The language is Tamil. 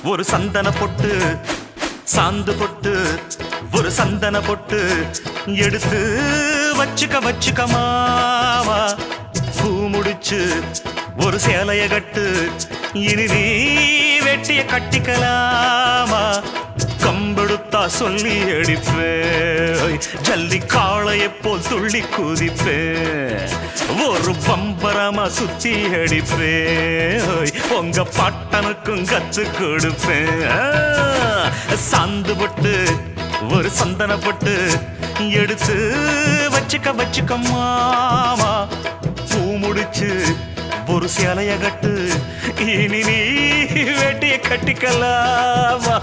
ஒரு சந்தன பொட்டு சாந்து பொட்டு ஒரு சந்தன பொட்டு எடுத்து வச்சுக்க மாமா பூ முடிச்சு ஒரு சேலைய கட்டு இனி நீ வெட்டிய கட்டிக்கலாமா கம்பெடுத்தா சொல்லி அடிப்பேன் ஜல்லி காளையை போல் துள்ளி குதிப்பேன் ஒரு பம்பரமா சுத்தி அடிப்பேன் உங்க பாட்டனுக்கும் கத்து கொடுப்பேன் சாந்து பொட்டு ஒரு சந்தன பொட்டு எடுத்து வச்சுக்க மாமா பூ முடிச்சு ஒரு சேலைய கட்டு இனி நீ வெட்டிய கட்டிக்கலாமா